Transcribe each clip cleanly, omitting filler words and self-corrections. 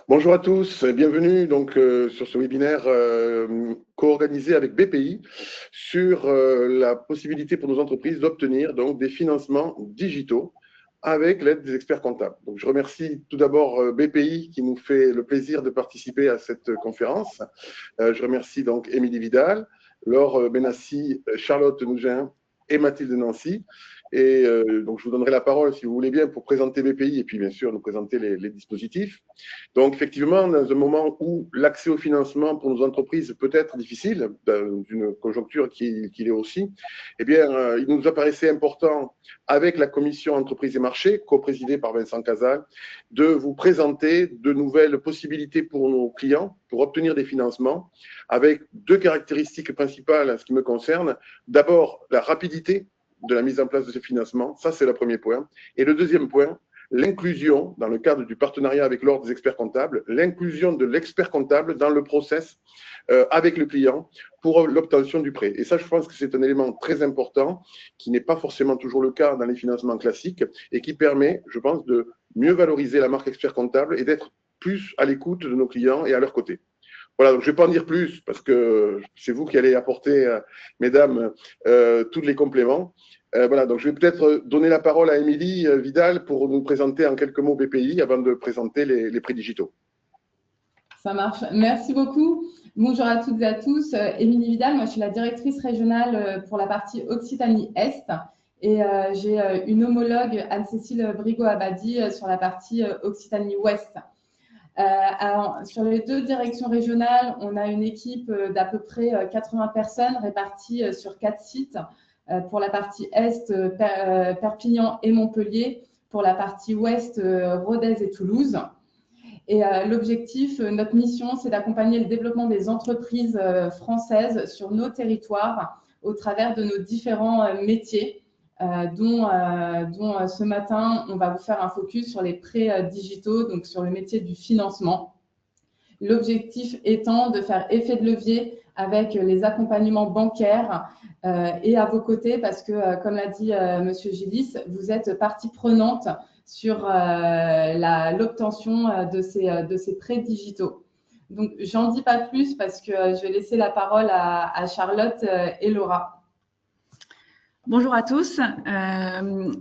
Bonjour à tous, bienvenue sur ce webinaire co-organisé avec BPI sur la possibilité pour nos entreprises d'obtenir donc des financements digitaux avec l'aide des experts comptables. Donc, je remercie tout d'abord BPI qui nous fait le plaisir de participer à cette conférence. Je remercie donc Émilie Vidal, Laure Benassi, Charlotte Nougin et Mathilde Nancy. Et donc, je vous donnerai la parole, si vous voulez bien, pour présenter BPI et puis, bien sûr, nous présenter les dispositifs. Donc, effectivement, dans un moment où l'accès au financement pour nos entreprises peut être difficile, dans une conjoncture qui est aussi, eh bien, il nous apparaissait important, avec la commission entreprises et marchés, co-présidée par Vincent Casal, de vous présenter de nouvelles possibilités pour nos clients pour obtenir des financements, avec deux caractéristiques principales en ce qui me concerne. D'abord, la rapidité de la mise en place de ces financements, ça c'est le premier point. Et le deuxième point, l'inclusion, dans le cadre du partenariat avec l'Ordre des experts comptables, l'inclusion de l'expert comptable dans le process avec le client pour l'obtention du prêt. Et ça, je pense que c'est un élément très important qui n'est pas forcément toujours le cas dans les financements classiques et qui permet, je pense, de mieux valoriser la marque expert comptable et d'être plus à l'écoute de nos clients et à leur côté. Voilà, donc je ne vais pas en dire plus parce que c'est vous qui allez apporter, mesdames, tous les compléments. Voilà, donc je vais peut-être donner la parole à Émilie Vidal pour nous présenter en quelques mots BPI avant de présenter les prêts digitaux. Ça marche. Merci beaucoup. Bonjour à toutes et à tous. Émilie Vidal, moi je suis la directrice régionale pour la partie Occitanie-Est et j'ai une homologue, Anne-Cécile Brigot-Abadi, sur la partie Occitanie-Ouest. Alors, sur les deux directions régionales, on a une équipe d'à peu près 80 personnes réparties sur 4 sites. Pour la partie Est, Perpignan et Montpellier. Pour la partie Ouest, Rodez et Toulouse. Et l'objectif, notre mission, c'est d'accompagner le développement des entreprises françaises sur nos territoires au travers de nos différents métiers. Dont ce matin, on va vous faire un focus sur les prêts digitaux, donc sur le métier du financement. L'objectif étant de faire effet de levier avec les accompagnements bancaires et à vos côtés, parce que, comme l'a dit Monsieur Gillis, vous êtes partie prenante sur l'obtention de ces prêts digitaux. Donc, j'en dis pas plus parce que je vais laisser la parole à Charlotte et Laura. Bonjour à tous,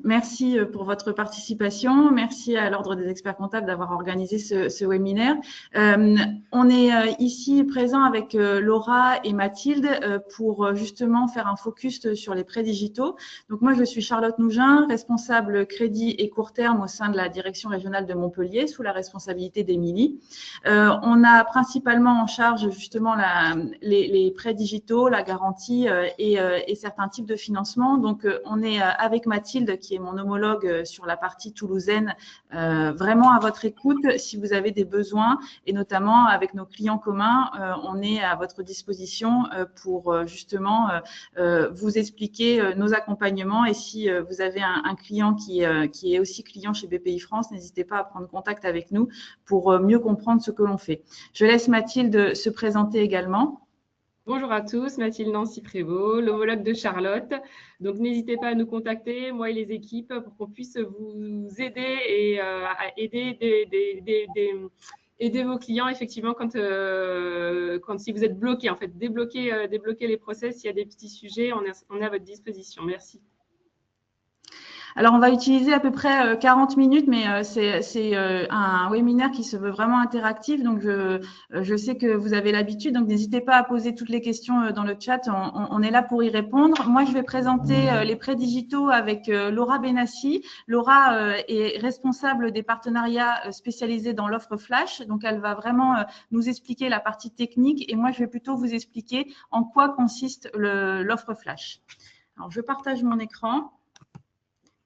merci pour votre participation, merci à l'Ordre des experts comptables d'avoir organisé ce webinaire. On est ici présent avec Laura et Mathilde pour justement faire un focus sur les prêts digitaux. Donc moi je suis Charlotte Nougin, responsable crédit et court terme au sein de la direction régionale de Montpellier sous la responsabilité d'Émilie. On a principalement en charge justement les prêts digitaux, la garantie et certains types de financement. Donc, on est avec Mathilde, qui est mon homologue sur la partie toulousaine, vraiment à votre écoute si vous avez des besoins et notamment avec nos clients communs, on est à votre disposition pour justement vous expliquer nos accompagnements et si vous avez un client qui est aussi client chez BPI France, n'hésitez pas à prendre contact avec nous pour mieux comprendre ce que l'on fait. Je laisse Mathilde se présenter également. Bonjour à tous, Mathilde Nancy Prévost, l'homologue de Charlotte. Donc, n'hésitez pas à nous contacter, moi et les équipes, pour qu'on puisse vous aider et à aider vos clients, effectivement, quand si vous êtes bloqué, en fait, débloquer les process. S'il y a des petits sujets, on est à votre disposition. Merci. Alors, on va utiliser à peu près 40 minutes, mais c'est un webinaire qui se veut vraiment interactif. Donc, je sais que vous avez l'habitude, donc n'hésitez pas à poser toutes les questions dans le chat. On est là pour y répondre. Moi, je vais présenter les prêts digitaux avec Laura Benassi. Laura est responsable des partenariats spécialisés dans l'offre Flash. Donc, elle va vraiment nous expliquer la partie technique et moi, je vais plutôt vous expliquer en quoi consiste l'offre Flash. Alors, je partage mon écran.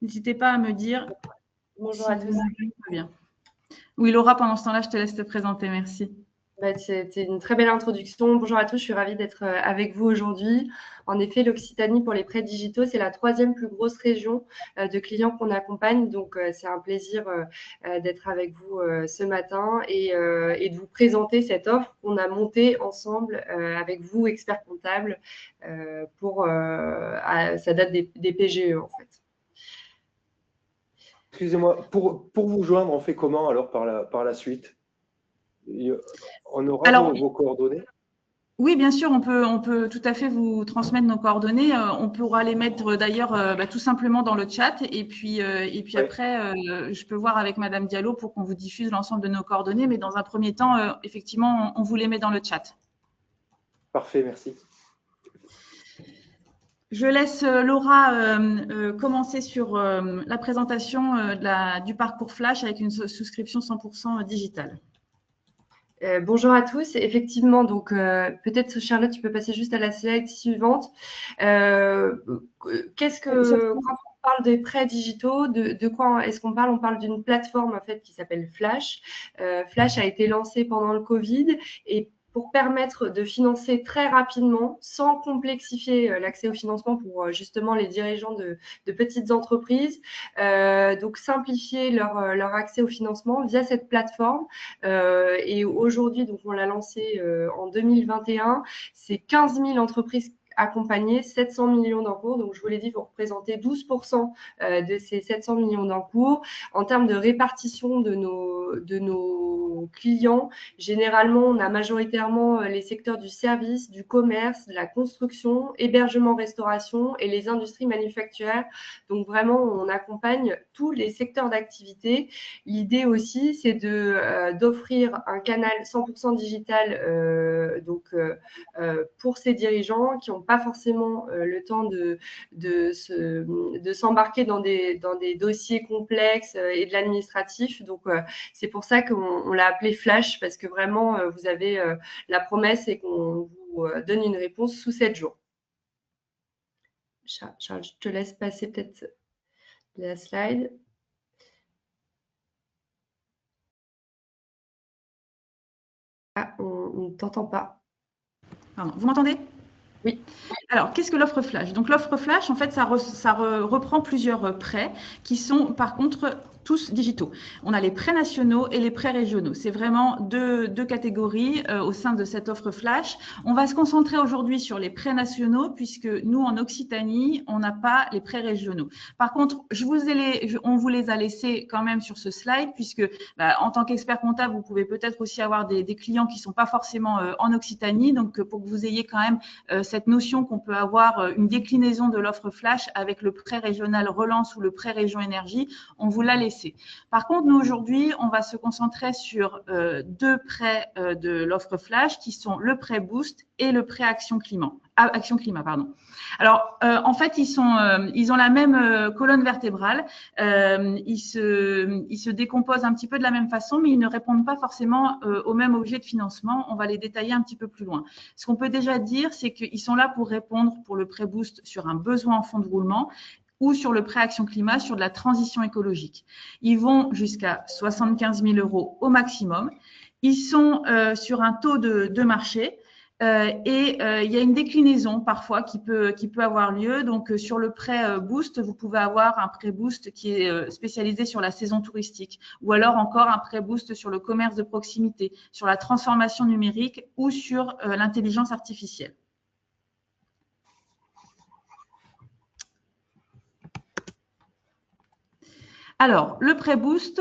N'hésitez pas à me dire. Bonjour à tous. Bien. Oui, Laura, pendant ce temps-là, je te laisse te présenter. Merci. C'était une très belle introduction. Bonjour à tous, je suis ravie d'être avec vous aujourd'hui. En effet, l'Occitanie pour les prêts digitaux, c'est la 3e plus grosse région de clients qu'on accompagne. Donc, c'est un plaisir d'être avec vous ce matin et de vous présenter cette offre qu'on a montée ensemble avec vous, experts comptables, ça date des PGE en fait. Excusez-moi, pour vous joindre, on fait comment alors par la suite? On aura vos coordonnées? Oui, bien sûr, on peut tout à fait vous transmettre nos coordonnées. On pourra les mettre d'ailleurs tout simplement dans le chat. Et puis après, je peux voir avec Madame Diallo pour qu'on vous diffuse l'ensemble de nos coordonnées. Mais dans un premier temps, effectivement, on vous les met dans le chat. Parfait, merci. Je laisse Laura commencer sur la présentation du parcours Flash avec une souscription 100% digitale. Bonjour à tous. Effectivement, donc peut-être Charlotte, tu peux passer juste à la slide suivante. Qu'est-ce que quand on parle des prêts digitaux, de quoi est-ce qu'on parle? On parle d'une plateforme en fait qui s'appelle Flash. Flash a été lancé pendant le Covid et pour permettre de financer très rapidement, sans complexifier l'accès au financement pour justement les dirigeants de petites entreprises. Donc, simplifier leur accès au financement via cette plateforme. Et aujourd'hui, donc on l'a lancé en 2021, c'est 15 000 entreprises accompagner 700 millions d'encours. Donc, je vous l'ai dit, vous représentez 12% de ces 700 millions d'encours. En termes de répartition de nos clients, généralement, on a majoritairement les secteurs du service, du commerce, de la construction, hébergement, restauration et les industries manufacturières. Donc, vraiment, on accompagne tous les secteurs d'activité. L'idée aussi, c'est d'offrir un canal 100% digital pour ces dirigeants qui n'ont pas forcément le temps de s'embarquer dans des dossiers complexes et de l'administratif. Donc, c'est pour ça qu'on l'a appelé Flash, parce que vraiment, vous avez la promesse et qu'on vous donne une réponse sous 7 jours. Charles, je te laisse passer peut-être la slide. Ah, on ne t'entend pas. Pardon, vous m'entendez? Oui. Alors, qu'est-ce que l'offre Flash? Donc, l'offre Flash, en fait, ça reprend plusieurs prêts qui sont, par contre, tous digitaux. On a les prêts nationaux et les prêts régionaux. C'est vraiment deux catégories au sein de cette offre Flash. On va se concentrer aujourd'hui sur les prêts nationaux puisque nous, en Occitanie, on n'a pas les prêts régionaux. Par contre, on vous les a laissés quand même sur ce slide puisque en tant qu'expert comptable, vous pouvez peut-être aussi avoir des clients qui ne sont pas forcément en Occitanie. Donc, pour que vous ayez quand même cette notion qu'on peut avoir une déclinaison de l'offre Flash avec le prêt régional Relance ou le prêt Région Énergie, on vous l'a laissé. Par contre, nous, aujourd'hui, on va se concentrer sur deux prêts de l'offre Flash qui sont le prêt Boost et le prêt Action Climat. Alors, en fait, ils ont la même colonne vertébrale. Ils se décomposent un petit peu de la même façon, mais ils ne répondent pas forcément au même objet de financement. On va les détailler un petit peu plus loin. Ce qu'on peut déjà dire, c'est qu'ils sont là pour répondre pour le prêt Boost sur un besoin en fonds de roulement ou sur le prêt Action Climat, sur de la transition écologique. Ils vont jusqu'à 75 000 € au maximum. Ils sont sur un taux de marché et il y a une déclinaison parfois qui peut avoir lieu. Donc, sur le prêt Boost, vous pouvez avoir un prêt Boost qui est spécialisé sur la saison touristique ou alors encore un prêt Boost sur le commerce de proximité, sur la transformation numérique ou sur l'intelligence artificielle. Alors, le prêt Boost,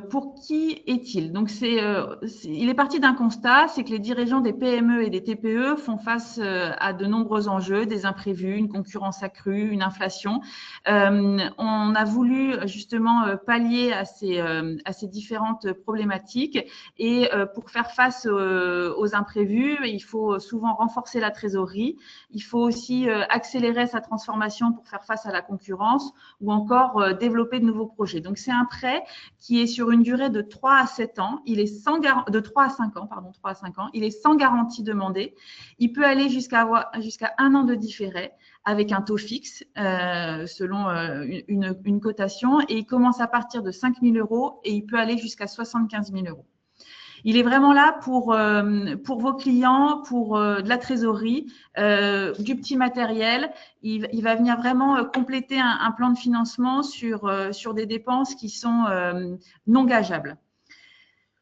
pour qui est-il? Donc, il est parti d'un constat, c'est que les dirigeants des PME et des TPE font face à de nombreux enjeux, des imprévus, une concurrence accrue, une inflation. On a voulu justement pallier à ces différentes problématiques et pour faire face aux imprévus, il faut souvent renforcer la trésorerie, il faut aussi accélérer sa transformation pour faire face à la concurrence ou encore développer de nouveaux projets. Donc, c'est un prêt qui est sur une durée de 3 à 7 ans. Il est de 3 à 5 ans, pardon, 3 à 5 ans. Il est sans garantie demandée. Il peut aller jusqu'à 1 an de différé avec un taux fixe selon une cotation et il commence à partir de 5 000 € et il peut aller jusqu'à 75 000 €. Il est vraiment là pour vos clients, pour de la trésorerie, du petit matériel. Il va venir vraiment compléter un plan de financement sur des dépenses qui sont non gageables.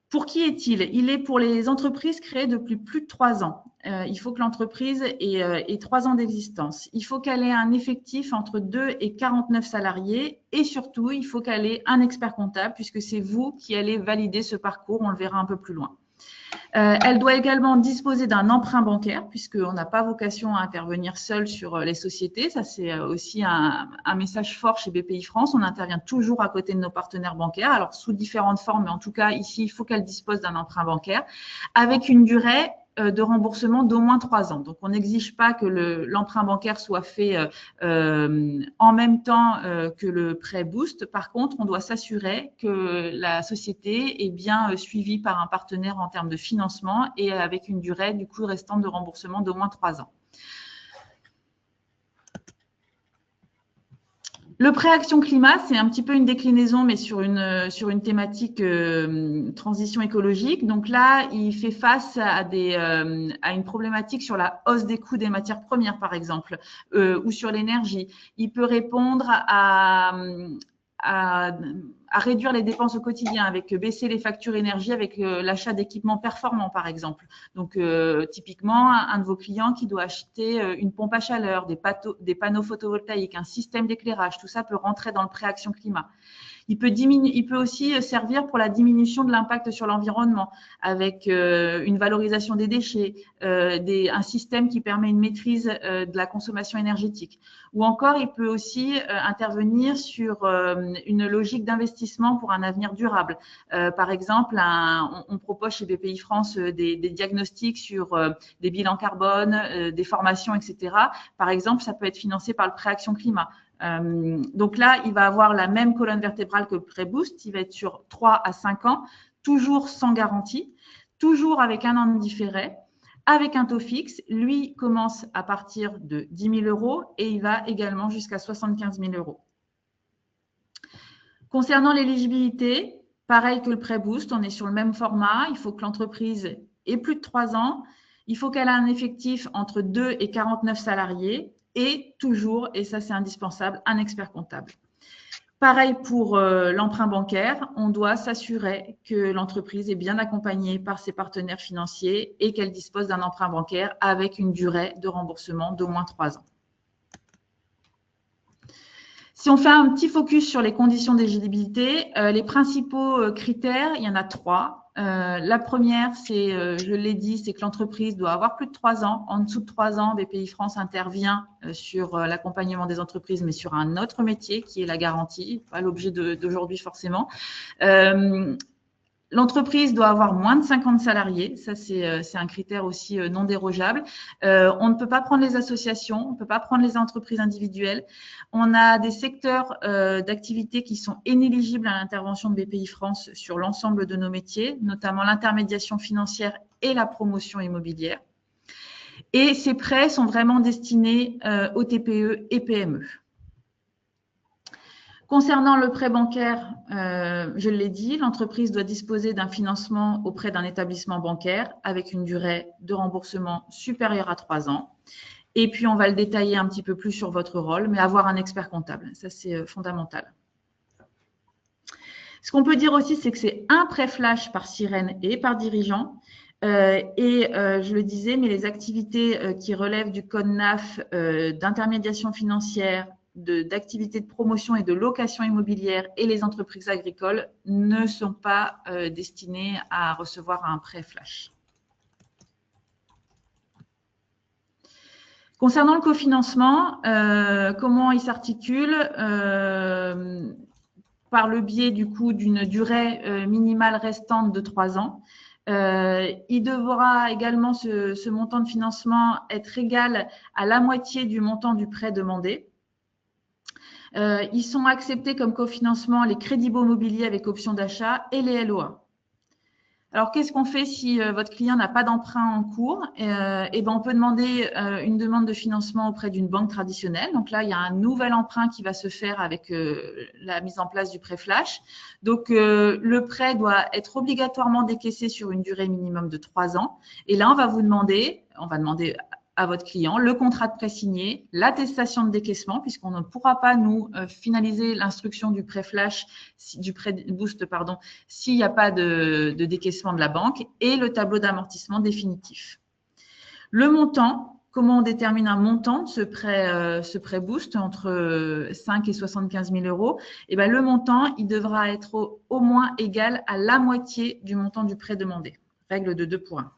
Pour qui est-il? Il est pour les entreprises créées depuis plus de 3 ans. Il faut que l'entreprise ait 3 ans d'existence. Il faut qu'elle ait un effectif entre 2 et 49 salariés et surtout, il faut qu'elle ait un expert comptable puisque c'est vous qui allez valider ce parcours. On le verra un peu plus loin. Elle doit également disposer d'un emprunt bancaire, puisqu'on n'a pas vocation à intervenir seul sur les sociétés. Ça, c'est aussi un message fort chez BPI France. On intervient toujours à côté de nos partenaires bancaires, alors sous différentes formes, mais en tout cas, ici, il faut qu'elle dispose d'un emprunt bancaire avec une durée de remboursement d'au moins 3 ans. Donc, on n'exige pas que l'emprunt bancaire soit fait en même temps que le prêt Boost. Par contre, on doit s'assurer que la société est bien suivie par un partenaire en termes de financement et avec une durée du coup restante de remboursement d'au moins 3 ans. Le prêt Action Climat, c'est un petit peu une déclinaison, mais sur une thématique transition écologique. Donc là, il fait face à une problématique sur la hausse des coûts des matières premières, par exemple, ou sur l'énergie. Il peut répondre à réduire les dépenses au quotidien, avec baisser les factures énergie, avec l'achat d'équipements performants, par exemple. Donc, typiquement, un de vos clients qui doit acheter une pompe à chaleur, des panneaux photovoltaïques, un système d'éclairage, tout ça peut rentrer dans le prêt Action Climat. Il peut aussi servir pour la diminution de l'impact sur l'environnement, avec une valorisation des déchets, un système qui permet une maîtrise de la consommation énergétique. Ou encore, il peut aussi intervenir sur une logique d'investissement pour un avenir durable. Par exemple, on propose chez BPI France des diagnostics sur des bilans carbone, des formations, etc. Par exemple, ça peut être financé par le prêt Action Climat. Donc là, il va avoir la même colonne vertébrale que le prêt Boost. Il va être sur 3 à 5 ans, toujours sans garantie, toujours avec un an de différé, avec un taux fixe. Lui commence à partir de 10 000 € et il va également jusqu'à 75 000 €. Concernant l'éligibilité, pareil que le prêt Boost, on est sur le même format. Il faut que l'entreprise ait plus de 3 ans. Il faut qu'elle ait un effectif entre 2 et 49 salariés. Et toujours, et ça c'est indispensable, un expert comptable. Pareil pour l'emprunt bancaire, on doit s'assurer que l'entreprise est bien accompagnée par ses partenaires financiers et qu'elle dispose d'un emprunt bancaire avec une durée de remboursement d'au moins 3 ans. Si on fait un petit focus sur les conditions d'éligibilité, les principaux critères, il y en a 3. La première, c'est, je l'ai dit, c'est que l'entreprise doit avoir plus de 3 ans. En dessous de 3 ans, BPI France intervient sur l'accompagnement des entreprises, mais sur un autre métier qui est la garantie, pas l'objet d'aujourd'hui forcément. L'entreprise doit avoir moins de 50 salariés, ça c'est un critère aussi non dérogeable. On ne peut pas prendre les associations, on ne peut pas prendre les entreprises individuelles. On a des secteurs d'activité qui sont inéligibles à l'intervention de BPI France sur l'ensemble de nos métiers, notamment l'intermédiation financière et la promotion immobilière. Et ces prêts sont vraiment destinés aux TPE et PME. Concernant le prêt bancaire, je l'ai dit, l'entreprise doit disposer d'un financement auprès d'un établissement bancaire avec une durée de remboursement supérieure à 3 ans. Et puis, on va le détailler un petit peu plus sur votre rôle, mais avoir un expert comptable, ça c'est fondamental. Ce qu'on peut dire aussi, c'est que c'est un prêt flash par sirène et par dirigeant. Je le disais, mais les activités qui relèvent du code NAF d'intermédiation financière, d'activités de promotion et de location immobilière et les entreprises agricoles ne sont pas destinées à recevoir un prêt flash. Concernant le cofinancement, comment il s'articule par le biais du coup d'une durée minimale restante de 3 ans. Il devra également, ce montant de financement, être égal à la moitié du montant du prêt demandé. Ils sont acceptés comme cofinancement les crédits baux mobiliers avec option d'achat et les LOA. Alors, qu'est-ce qu'on fait si votre client n'a pas d'emprunt en cours? On peut demander une demande de financement auprès d'une banque traditionnelle. Donc là, il y a un nouvel emprunt qui va se faire avec la mise en place du prêt flash. Donc, le prêt doit être obligatoirement décaissé sur une durée minimum de 3 ans. Et là, on va demander à votre client le contrat de prêt signé, l'attestation de décaissement, puisqu'on ne pourra pas, nous, finaliser l'instruction du prêt flash, du prêt boost, pardon, s'il n'y a pas de décaissement de la banque, et le tableau d'amortissement définitif. Le montant, comment on détermine un montant de ce prêt boost entre 5 et 75 000 €? Eh bien, le montant, il devra être au moins égal à la moitié du montant du prêt demandé. règle de 2 pour 1.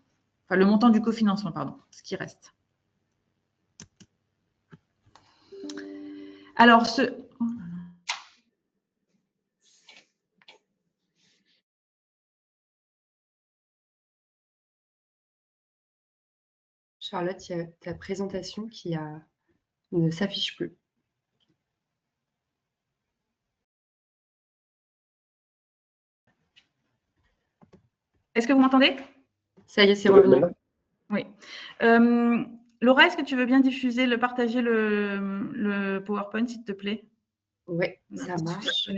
Enfin, le montant du cofinancement, pardon, ce qui reste. Alors, Charlotte, il y a ta présentation qui ne s'affiche plus. Est-ce que vous m'entendez? Ça y est, c'est revenu. Oui. Laura, est-ce que tu veux bien partager le PowerPoint, s'il te plaît? Oui, ça marche.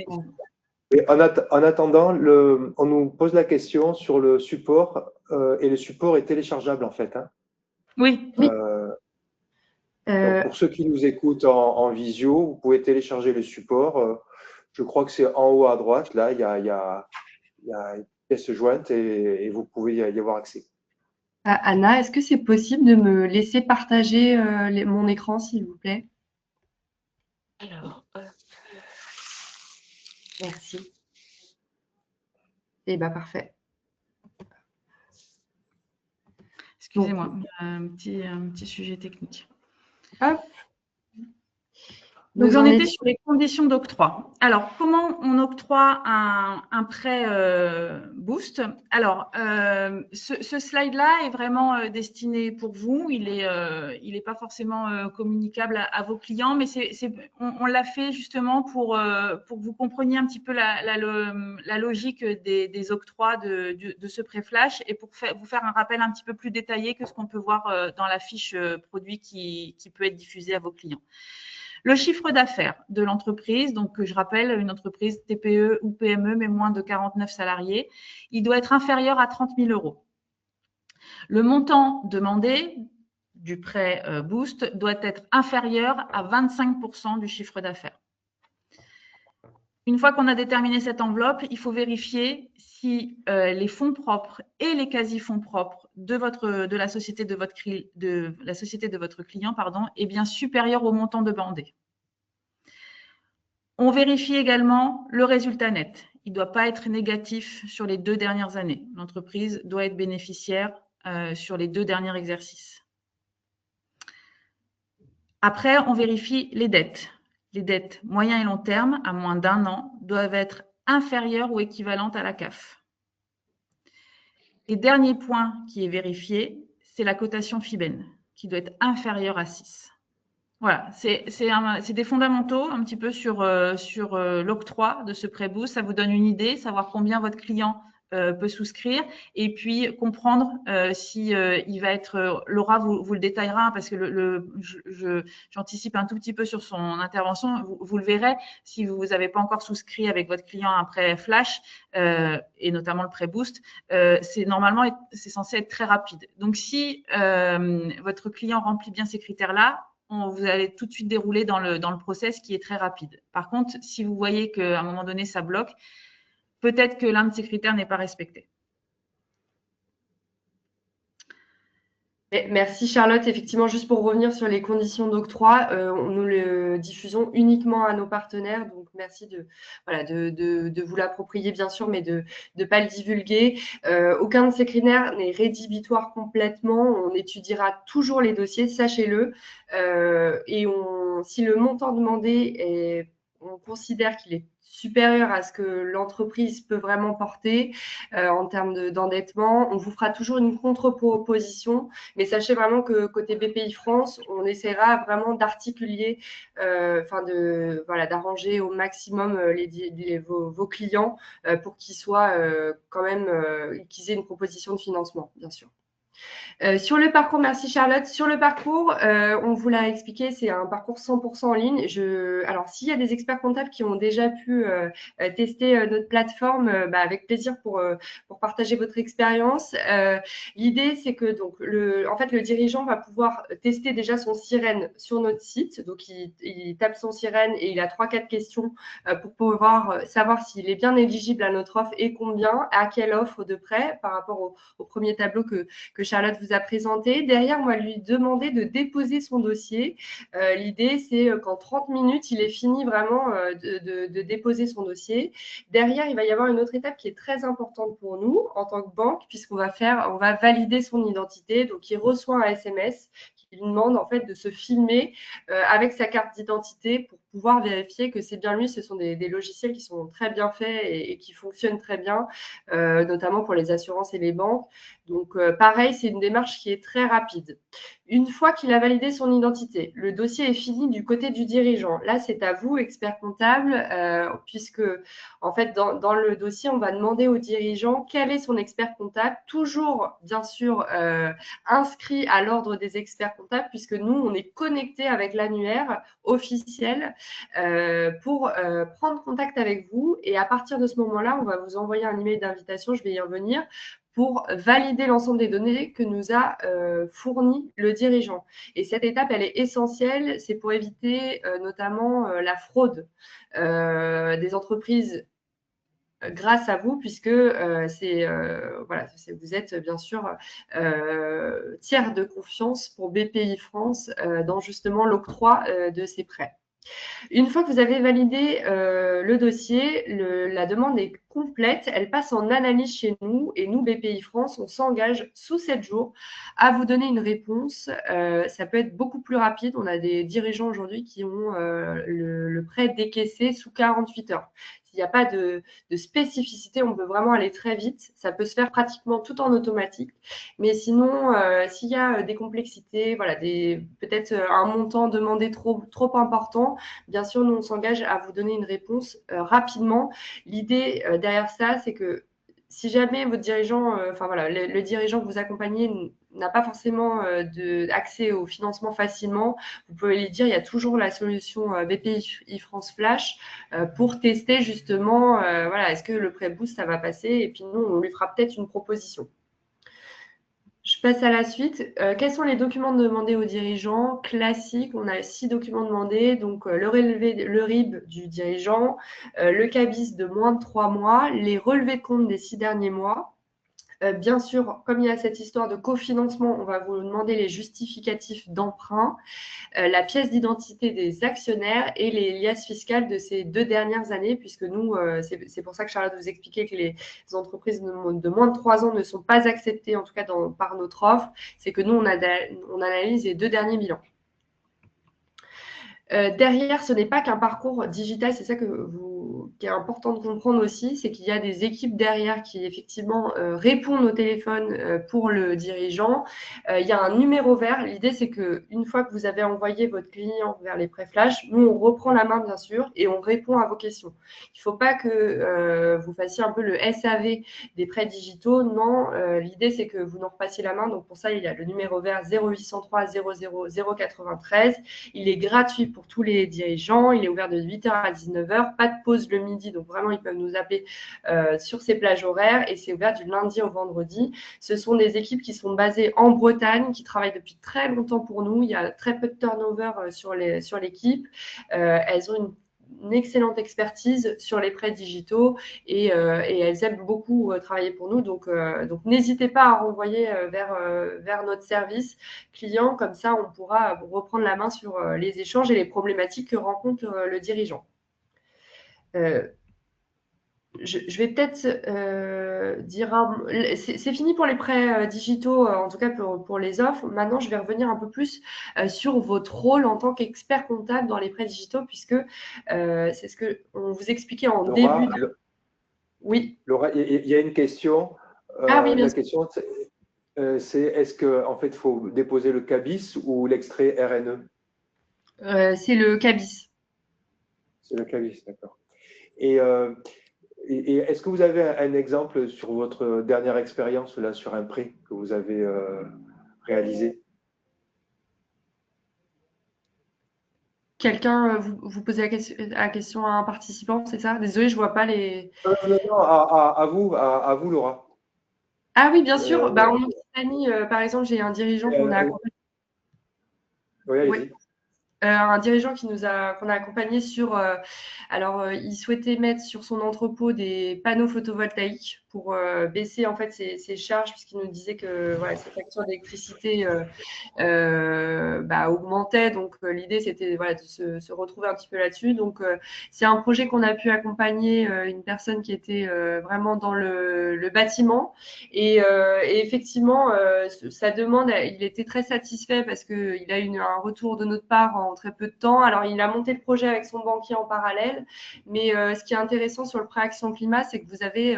Et en attendant, on nous pose la question sur le support, et le support est téléchargeable en fait. Hein. Oui. Donc pour ceux qui nous écoutent en visio, vous pouvez télécharger le support. Je crois que c'est en haut à droite, là, il y a une pièce jointe et vous pouvez y avoir accès. Anna, est-ce que c'est possible de me laisser partager mon écran, s'il vous plaît? Alors, merci. Eh bien, parfait. Excusez-moi, un petit sujet technique. Hop. Donc, j'en étais sur les conditions d'octroi. Alors, comment on octroie un prêt Boost? Alors, ce slide-là est vraiment destiné pour vous. Il est pas forcément communicable à vos clients, mais on l'a fait justement pour que vous compreniez un petit peu la logique des octrois de ce prêt flash et pour vous faire un rappel un petit peu plus détaillé que ce qu'on peut voir dans la fiche produit qui peut être diffusée à vos clients. Le chiffre d'affaires de l'entreprise, donc je rappelle, une entreprise TPE ou PME, mais moins de 49 salariés, il doit être inférieur à 30 000 €. Le montant demandé du prêt Boost doit être inférieur à 25% du chiffre d'affaires. Une fois qu'on a déterminé cette enveloppe, il faut vérifier si les fonds propres et les quasi-fonds propres de la société de votre client est bien supérieur au montant demandé. On vérifie également le résultat net. Il ne doit pas être négatif sur les 2 dernières années. L'entreprise doit être bénéficiaire sur les 2 derniers exercices. Après, on vérifie les dettes. Les dettes moyen et long terme, à moins d'1 an, doivent être inférieures ou équivalentes à la CAF. Et dernier point qui est vérifié, c'est la cotation FIBEN, qui doit être inférieure à 6. Voilà, c'est des fondamentaux un petit peu sur l'octroi de ce prêt Boost. Ça vous donne une idée, savoir combien votre client peut souscrire et puis comprendre si il va être… Laura vous le détaillera parce que j'anticipe un tout petit peu sur son intervention. Vous le verrez, si vous n'avez pas encore souscrit avec votre client un prêt flash et notamment le prêt Boost, c'est censé être très rapide. Donc, si votre client remplit bien ces critères-là, vous allez tout de suite dérouler dans le process qui est très rapide. Par contre, si vous voyez qu'à un moment donné, ça bloque, peut-être que l'un de ces critères n'est pas respecté. Merci Charlotte. Effectivement, juste pour revenir sur les conditions d'octroi, nous le diffusons uniquement à nos partenaires. Donc, merci de vous l'approprier, bien sûr, mais de ne pas le divulguer. Aucun de ces critères n'est rédhibitoire complètement. On étudiera toujours les dossiers, sachez-le. Et si le montant demandé on considère qu'il est supérieur à ce que l'entreprise peut vraiment porter en termes d'endettement, on vous fera toujours une contre-proposition. Mais sachez vraiment que côté BPI France, on essaiera vraiment d'articuler, d'arranger au maximum vos clients pour qu'ils soient quand même, qu'ils aient une proposition de financement, bien sûr. Sur le parcours, merci Charlotte. Sur le parcours, on vous l'a expliqué, c'est un parcours 100% en ligne. Alors, s'il y a des experts comptables qui ont déjà pu tester notre plateforme, avec plaisir pour partager votre expérience. L'idée, c'est que donc le dirigeant va pouvoir tester déjà son sirène sur notre site. Donc, il tape son sirène et il a 3-4 questions pour pouvoir savoir s'il est bien éligible à notre offre et combien, à quelle offre de prêt par rapport au premier tableau que que Charlotte vous a présenté. Derrière, on va lui demander de déposer son dossier. L'idée, c'est qu'en 30 minutes, il ait fini vraiment de déposer son dossier. Derrière, il va y avoir une autre étape qui est très importante pour nous en tant que banque, puisqu'on va valider son identité. Donc, il reçoit un SMS qui lui demande en fait de se filmer avec sa carte d'identité pour pouvoir vérifier que c'est bien lui. Ce sont des logiciels qui sont très bien faits et qui fonctionnent très bien, notamment pour les assurances et les banques. Donc, pareil, c'est une démarche qui est très rapide. Une fois qu'il a validé son identité, le dossier est fini du côté du dirigeant. Là, c'est à vous, expert comptable, puisque en fait, dans le dossier, on va demander au dirigeant quel est son expert comptable, toujours bien sûr inscrit à l'ordre des experts comptables, puisque nous, on est connecté avec l'annuaire officiel pour prendre contact avec vous. Et à partir de ce moment-là, on va vous envoyer un email d'invitation, je vais y revenir, pour valider l'ensemble des données que nous a fourni le dirigeant. Et cette étape, elle est essentielle, c'est pour éviter notamment la fraude des entreprises grâce à vous, puisque voilà, vous êtes bien sûr tiers de confiance pour BPI France dans justement l'octroi de ces prêts. Une fois que vous avez validé le dossier, la demande est complète, elle passe en analyse chez nous et nous, BPI France, on s'engage sous 7 jours à vous donner une réponse. Ça peut être beaucoup plus rapide. On a des dirigeants aujourd'hui qui ont le prêt décaissé sous 48 heures. S'il n'y a pas de spécificité, on peut vraiment aller très vite. Ça peut se faire pratiquement tout en automatique. Mais sinon, s'il y a des complexités, voilà, peut-être un montant demandé trop important, bien sûr, nous, on s'engage à vous donner une réponse rapidement. L'idée derrière ça, c'est que si jamais votre dirigeant, le dirigeant que vous accompagnez n'a pas forcément accès au financement facilement, vous pouvez lui dire il y a toujours la solution BPI France Flash pour tester justement, est-ce que le prêt boost, ça va passer, et puis nous, on lui fera peut-être une proposition. Je passe à la suite. Quels sont les documents demandés aux dirigeants? Classique, on a 6 documents demandés. Donc, le RIB du dirigeant, le CABIS de moins de 3 mois, les relevés de compte des 6 derniers mois. Bien sûr, comme il y a cette histoire de cofinancement, on va vous demander les justificatifs d'emprunt, la pièce d'identité des actionnaires et les liasses fiscales de ces 2 dernières années, puisque nous, c'est pour ça que Charlotte vous expliquait que les entreprises de moins de 3 ans ne sont pas acceptées, en tout cas par notre offre. C'est que nous, on analyse les 2 derniers bilans. Derrière, ce n'est pas qu'un parcours digital, c'est ça qui est important de comprendre aussi, c'est qu'il y a des équipes derrière qui effectivement répondent au téléphone pour le dirigeant. Il y a un numéro vert. L'idée, c'est qu'une fois que vous avez envoyé votre client vers les prêts flash, nous, on reprend la main bien sûr et on répond à vos questions. Il ne faut pas que vous fassiez un peu le SAV des prêts digitaux. Non, l'idée, c'est que vous nous repassiez la main. Donc pour ça, il y a le numéro vert 0803 00 093. Il est gratuit pour tous les dirigeants. Il est ouvert de 8h à 19h. Pas de pause le midi. Donc, vraiment, ils peuvent nous appeler sur ces plages horaires. Et c'est ouvert du lundi au vendredi. Ce sont des équipes qui sont basées en Bretagne, qui travaillent depuis très longtemps pour nous. Il y a très peu de turnover sur l'équipe. Elles ont une excellente expertise sur les prêts digitaux et elles aiment beaucoup travailler pour nous. Donc n'hésitez pas à renvoyer vers notre service client. Comme ça, on pourra reprendre la main sur les échanges et les problématiques que rencontre le dirigeant. Je vais peut-être dire, c'est fini pour les prêts digitaux, en tout cas pour les offres. Maintenant, je vais revenir un peu plus sur votre rôle en tant qu'expert comptable dans les prêts digitaux, puisque c'est ce qu'on vous expliquait en Laura, début. Oui. Laura, il y a une question. Ah oui, bien la sûr. question, c'est est-ce qu'en fait, il faut déposer le CABIS ou l'extrait RNE? C'est le CABIS. C'est le CABIS, d'accord. Et est-ce que vous avez un exemple sur votre dernière expérience là sur un prêt que vous avez réalisé? Quelqu'un, vous posez la question à un participant, c'est ça? Désolée, je ne vois pas les… Non, à vous, Laura. Ah oui, bien sûr. En Occitanie, par exemple, j'ai un dirigeant qu'on a accompagné. Oui, allez-y. Un dirigeant qu'on a accompagné sur… il souhaitait mettre sur son entrepôt des panneaux photovoltaïques pour baisser en fait ses charges, puisqu'il nous disait que voilà, ses factures d'électricité augmentaient. Donc l'idée c'était voilà, de se retrouver un petit peu là-dessus. Donc c'est un projet qu'on a pu accompagner une personne qui était vraiment dans le bâtiment et effectivement sa demande, il était très satisfait parce qu'il a eu un retour de notre part en très peu de temps. Alors il a monté le projet avec son banquier en parallèle, mais ce qui est intéressant sur le prêt Action Climat, c'est que vous avez,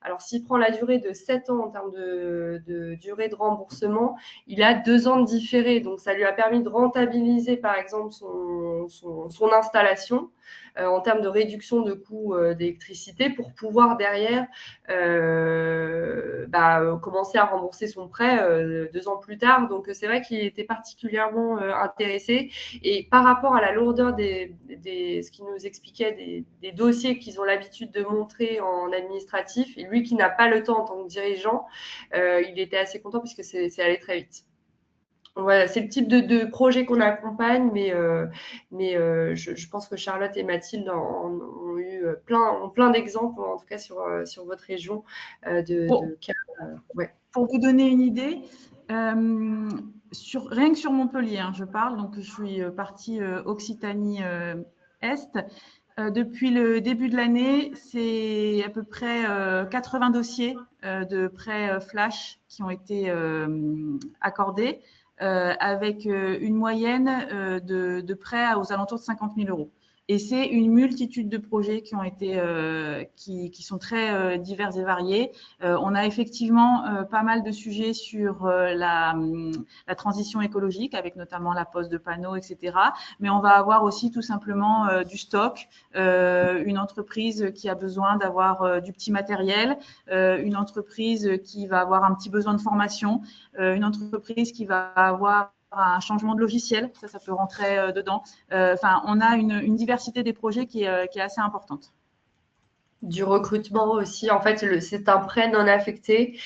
alors s'il prend la durée de 7 ans en termes de durée de remboursement, il a 2 ans de différé. Donc ça lui a permis de rentabiliser par exemple son installation en termes de réduction de coûts d'électricité pour pouvoir derrière commencer à rembourser son prêt 2 ans plus tard. Donc c'est vrai qu'il était particulièrement intéressé. Et par rapport à la lourdeur ce qu'il nous expliquait des dossiers qu'ils ont l'habitude de montrer en administratif, et lui qui n'a pas le temps en tant que dirigeant, il était assez content puisque c'est allé très vite. Voilà, c'est le type de projet qu'on accompagne, mais je pense que Charlotte et Mathilde ont eu plein d'exemples, en tout cas sur votre région, de cas. Ouais. Pour vous donner une idée, rien que sur Montpellier, je parle, donc je suis partie Occitanie Est. Depuis le début de l'année, c'est à peu près 80 dossiers de prêts flash qui ont été accordés. Avec une moyenne de prêts aux alentours de 50 000 euros. Et c'est une multitude de projets qui ont été, qui sont très divers et variés. On a effectivement pas mal de sujets sur la transition écologique, avec notamment la pose de panneaux, etc. Mais on va avoir aussi tout simplement du stock, une entreprise qui a besoin d'avoir du petit matériel, une entreprise qui va avoir un petit besoin de formation, une entreprise qui va avoir un changement de logiciel, ça peut rentrer dedans. On a une diversité des projets qui est assez importante. Du recrutement aussi. En fait, c'est un prêt non affecté.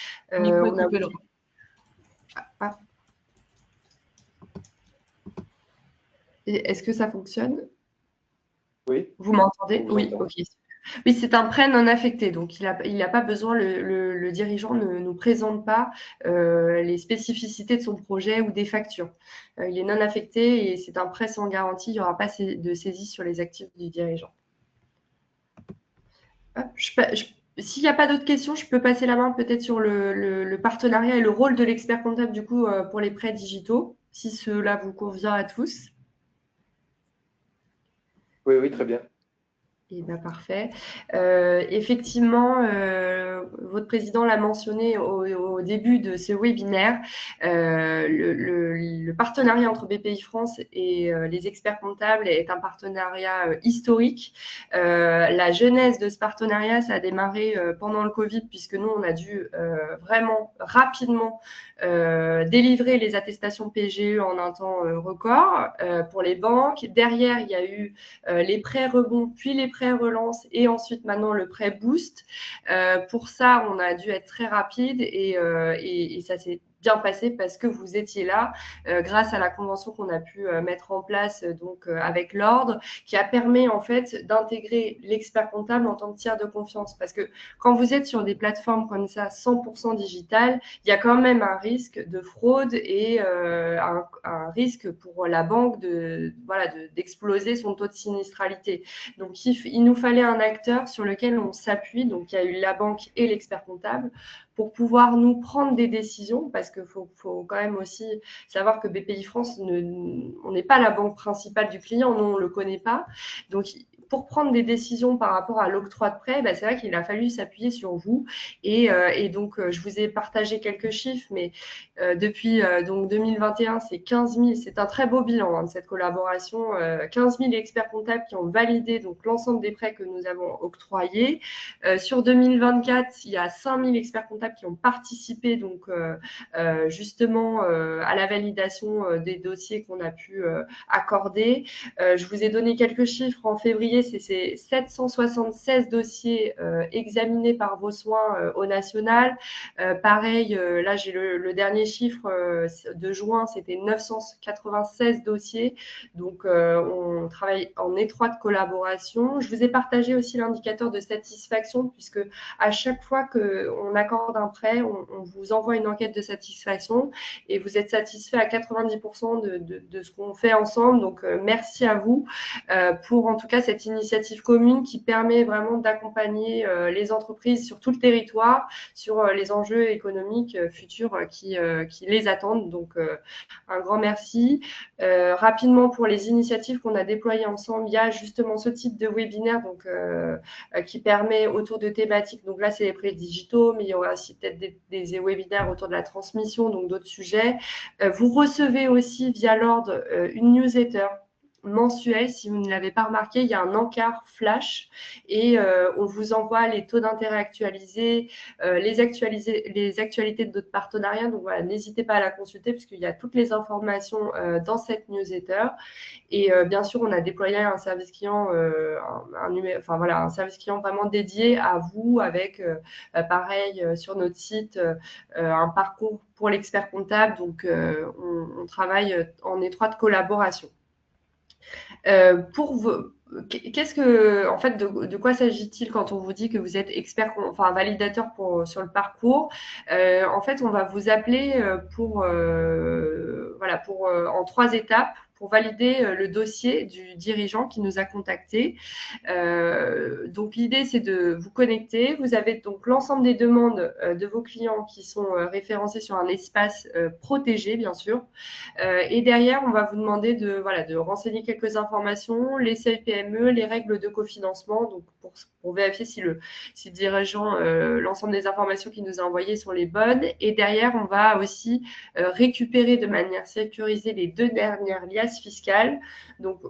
Est-ce que ça fonctionne? Oui. Vous m'entendez? Oui, ok. Oui, c'est un prêt non affecté, donc il n'a pas besoin, le dirigeant ne nous présente pas les spécificités de son projet ou des factures. Il est non affecté et c'est un prêt sans garantie, il n'y aura pas de saisie sur les actifs du dirigeant. S'il n'y a pas d'autres questions, je peux passer la main peut-être sur le partenariat et le rôle de l'expert comptable du coup pour les prêts digitaux, si cela vous convient à tous. Oui, très bien. Eh bien, parfait. Effectivement, votre président l'a mentionné au début de ce webinaire, le partenariat entre BPI France et les experts comptables est un partenariat historique. La genèse de ce partenariat, ça a démarré pendant le Covid, puisque nous, on a dû vraiment rapidement délivrer les attestations PGE en un temps record pour les banques. Derrière, il y a eu les prêts rebonds, puis les prêts relance et ensuite maintenant le prêt boost. Pour ça, on a dû être très rapide et ça s'est bien passé parce que vous étiez là grâce à la convention qu'on a pu mettre en place avec l'ordre qui a permis en fait d'intégrer l'expert comptable en tant que tiers de confiance parce que quand vous êtes sur des plateformes comme ça 100% digitales, il y a quand même un risque de fraude et un risque pour la banque d'exploser son taux de sinistralité. Donc il nous fallait un acteur sur lequel on s'appuie, donc il y a eu la banque et l'expert comptable pour pouvoir nous prendre des décisions, parce qu'il faut quand même aussi savoir que BPI France, on n'est pas la banque principale du client, nous on ne le connaît pas. Donc pour prendre des décisions par rapport à l'octroi de prêt, c'est vrai qu'il a fallu s'appuyer sur vous. Et donc, je vous ai partagé quelques chiffres, mais depuis donc 2021, c'est 15 000, c'est un très beau bilan de cette collaboration. 15 000 experts comptables qui ont validé donc l'ensemble des prêts que nous avons octroyés. Sur 2024, il y a 5 000 experts comptables qui ont participé donc justement à la validation des dossiers qu'on a pu accorder. Je vous ai donné quelques chiffres. En février, voyez, c'est ces 776 dossiers examinés par vos soins au national. Pareil, là, j'ai le dernier chiffre de juin, c'était 996 dossiers. Donc, on travaille en étroite collaboration. Je vous ai partagé aussi l'indicateur de satisfaction, puisque à chaque fois qu'on accorde un prêt, on vous envoie une enquête de satisfaction et vous êtes satisfait à 90% de ce qu'on fait ensemble. Donc, merci à vous pour en tout cas cette initiative commune qui permet vraiment d'accompagner les entreprises sur tout le territoire, sur les enjeux économiques futurs qui les attendent. Donc, un grand merci. Rapidement, pour les initiatives qu'on a déployées ensemble, il y a justement ce type de webinaire donc, qui permet autour de thématiques. Donc là, c'est les prêts digitaux, mais il y aura aussi peut-être des webinaires autour de la transmission, donc d'autres sujets. Vous recevez aussi via l'ordre une newsletter mensuel. Si vous ne l'avez pas remarqué, il y a un encart flash et on vous envoie les taux d'intérêt actualisés, les actualités de d'autres partenariats. Donc voilà, n'hésitez pas à la consulter puisqu'il y a toutes les informations dans cette newsletter. Et bien sûr, on a déployé un service client, un service client vraiment dédié à vous avec, pareil, sur notre site, un parcours pour l'expert comptable. Donc, on travaille en étroite collaboration. Pour vous, qu'est-ce que, en fait, de quoi s'agit-il quand on vous dit que vous êtes expert, enfin validateur sur le parcours? En fait, on va vous appeler en 3 étapes pour valider le dossier du dirigeant qui nous a contactés. Donc, l'idée, c'est de vous connecter. Vous avez donc l'ensemble des demandes de vos clients qui sont référencées sur un espace protégé, bien sûr. Et derrière, on va vous demander de renseigner quelques informations, les seuils PME, les règles de cofinancement, donc pour vérifier si le dirigeant, l'ensemble des informations qu'il nous a envoyées sont les bonnes. Et derrière, on va aussi récupérer de manière sécurisée les 2 dernières liasses fiscales. Donc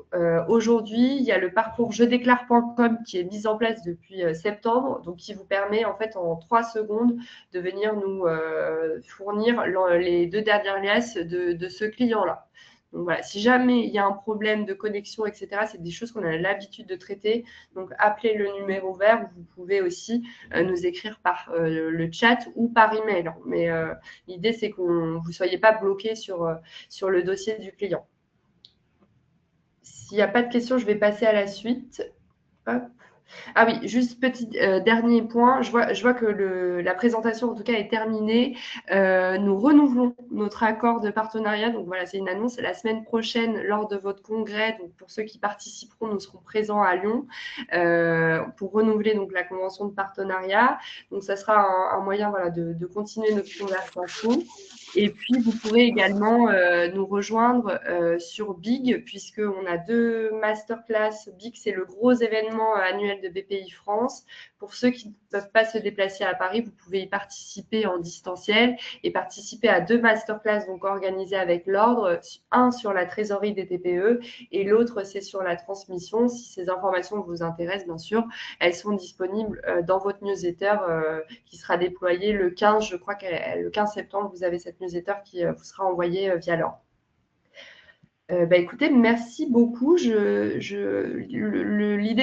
aujourd'hui, il y a le parcours jedéclare.com qui est mis en place depuis septembre, donc qui vous permet en fait en 3 secondes de venir nous fournir les 2 dernières liasses de ce client-là. Donc voilà, si jamais il y a un problème de connexion, etc., c'est des choses qu'on a l'habitude de traiter. Donc appelez le numéro vert, vous pouvez aussi nous écrire par le chat ou par email. Mais l'idée, c'est que vous ne soyez pas bloqué sur le dossier du client. S'il n'y a pas de questions, je vais passer à la suite. Hop. Ah oui, juste petit dernier point. Je vois que la présentation, en tout cas, est terminée. Nous renouvelons notre accord de partenariat. Donc voilà, c'est une annonce. La semaine prochaine, lors de votre congrès, donc pour ceux qui participeront, nous serons présents à Lyon pour renouveler donc la convention de partenariat. Donc ça sera un moyen de continuer notre conversation. Et puis, vous pourrez également nous rejoindre sur Big, puisqu'on a 2 masterclass. Big, c'est le gros événement annuel de BPI France. Pour ceux qui ne peuvent pas se déplacer à Paris, vous pouvez y participer en distanciel et participer à 2 masterclass donc organisées avec l'ordre. Un sur la trésorerie des TPE et l'autre, c'est sur la transmission. Si ces informations vous intéressent, bien sûr, elles sont disponibles dans votre newsletter qui sera déployée le 15, je crois que le 15 septembre, vous avez cette newsletter qui vous sera envoyée via l'ordre. Écoutez, merci beaucoup. L'idée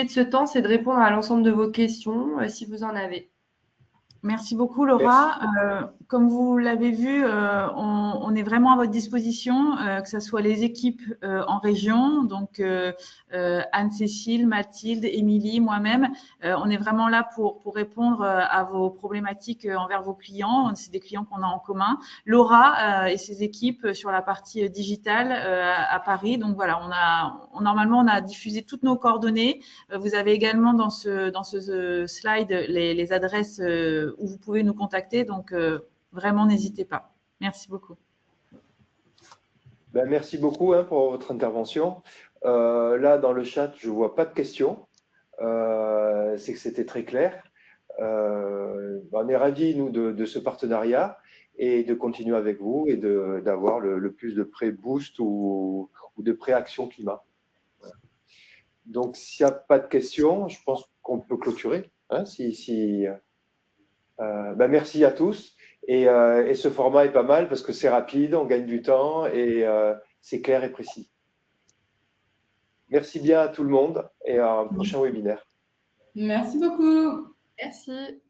de ce temps, c'est de répondre à l'ensemble de vos questions, si vous en avez. Merci beaucoup, Laura. Comme vous l'avez vu, on est vraiment à votre disposition, que ce soit les équipes en région, donc Anne-Cécile, Mathilde, Émilie, moi-même. On est vraiment là pour répondre à vos problématiques envers vos clients. C'est des clients qu'on a en commun. Laura et ses équipes sur la partie digitale à Paris. Donc voilà, normalement, on a diffusé toutes nos coordonnées. Vous avez également dans ce slide les adresses où vous pouvez nous contacter. Donc, vraiment, n'hésitez pas. Merci beaucoup. Merci beaucoup pour votre intervention. Là, dans le chat, je ne vois pas de questions. C'est que c'était très clair. On est ravis, nous, de ce partenariat et de continuer avec vous et d'avoir le plus de prêts boost ou de prêts action climat. Voilà. Donc, s'il n'y a pas de questions, je pense qu'on peut clôturer. Merci à tous. Et ce format est pas mal parce que c'est rapide, on gagne du temps et c'est clair et précis. Merci bien à tout le monde et à un prochain webinaire. Merci beaucoup. Merci.